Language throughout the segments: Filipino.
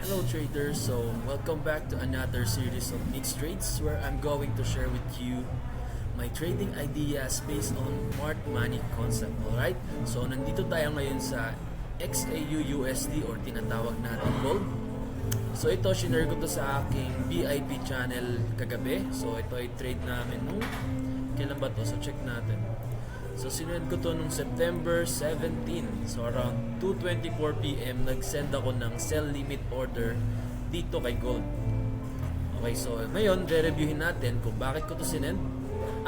Hello traders, so welcome back to another series of Mixed Trades where I'm going to share with you my trading ideas based on smart money concept. Alright, so nandito tayo ngayon sa XAU-USD or tinatawag natin gold. So ito, shinare ko to sa aking VIP channel kagabi. So ito ay trade namin nung kailan ba to? So check natin. So sinend ko to nung September 17. So around 2:24 PM nag-send ako ng sell limit order dito kay gold. Okay, so ngayon re-reviewin natin kung bakit ko to sinend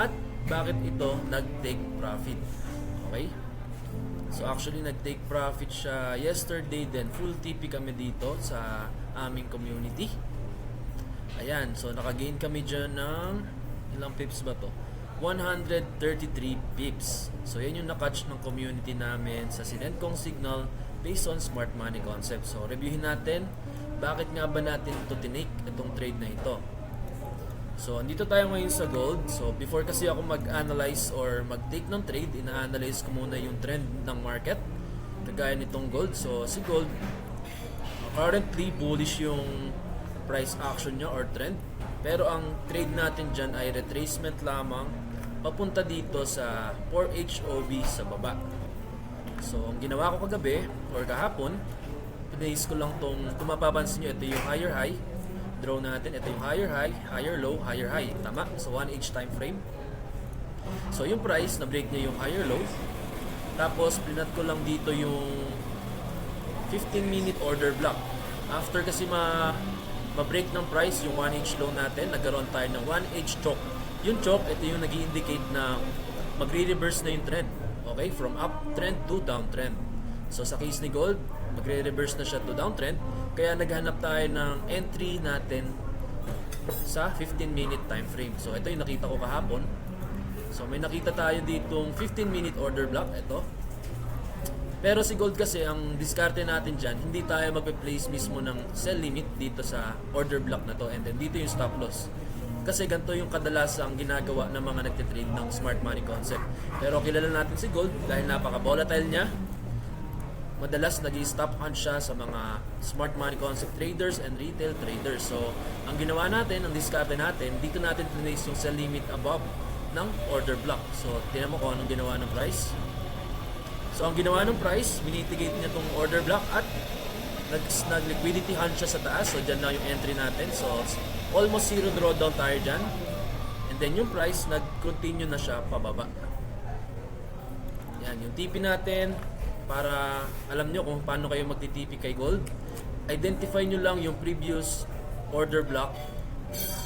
at bakit ito nag-take profit. Okay? So actually nag-take profit siya yesterday, then full TP kami dito sa aming community. Ayan, so naka-gain kami dyan ng ilang pips ba to? 133 pips. So yan yung na-catch ng community namin sa sinend kong signal based on smart money concept. So reviewin natin bakit nga ba natin ito tinake itong trade na ito. So andito tayo ngayon sa gold. So before kasi ako mag-analyze or mag-take ng trade, ina-analyze ko muna yung trend ng market kagaya nitong gold. So si gold currently bullish yung price action niya or trend, pero ang trade natin dyan ay retracement lamang papunta dito sa 4HOB sa baba. So ang ginawa ko kagabi or kahapon, pinace ko lang tong, kung mapapansin nyo, ito yung higher high draw natin, ito yung higher high, higher low, higher high, tama? So 1H time frame. So yung price, na break niya yung higher low, tapos plinat ko lang dito yung 15-minute order block. After kasi ma-break ng price yung 1H low natin, nagkaroon tayo ng 1H choke. Yung choke, ito yung nag-i-indicate na magre-reverse na yung trend. Okay? From uptrend to downtrend. So sa case ni gold, magre-reverse na siya to downtrend. Kaya naghanap tayo ng entry natin sa 15-minute time frame. So ito yung nakita ko kahapon. So may nakita tayo ditong 15-minute order block. Ito. Pero si gold kasi, ang diskarte natin dyan, hindi tayo magpe-place mismo ng sell limit dito sa order block na to, and then dito yung stop loss. Kasi ganito yung kadalasang ginagawa ng mga nagtitrade ng smart money concept. Pero kilala natin si gold dahil napaka-volatile niya. Madalas nag-stop hunt siya sa mga smart money concept traders and retail traders. So ang ginawa natin, ang diskarte natin, dito natin place yung sell limit above ng order block. So tingnan mo kung anong ginawa ng price. So ang ginawa ng price, minitigate niya itong order block at nag-liquidity hunt siya sa taas. So dyan na yung entry natin. So almost zero drawdown tayo dyan. And then yung price, nag-continue na siya pababa. Yan, yung TP natin, para alam nyo kung paano kayo magti-TP kay gold. Identify nyo lang yung previous order block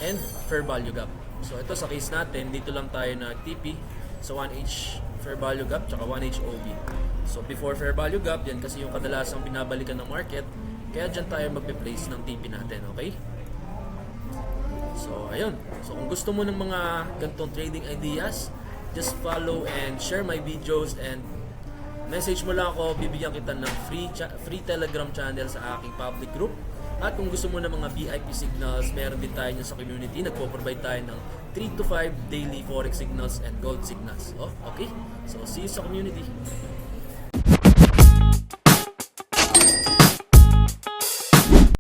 and fair value gap. So ito sa case natin, dito lang tayo nag-TP sa 1H fair value gap tsaka 1H OB. So before fair value gap, yan kasi yung kadalasang binabalikan ng market, kaya dyan tayo magpe-place ng TP natin, okay? So ayun, so kung gusto mo ng mga ganitong trading ideas, just follow and share my videos, and message mo lang ako, bibigyan kita ng free Telegram channel sa aking public group. At kung gusto mo ng mga VIP signals, meron din tayo sa community. Nagpo-provide tayo ng 3 to 5 daily forex signals and gold signals. Oh, okay? So see you sa community.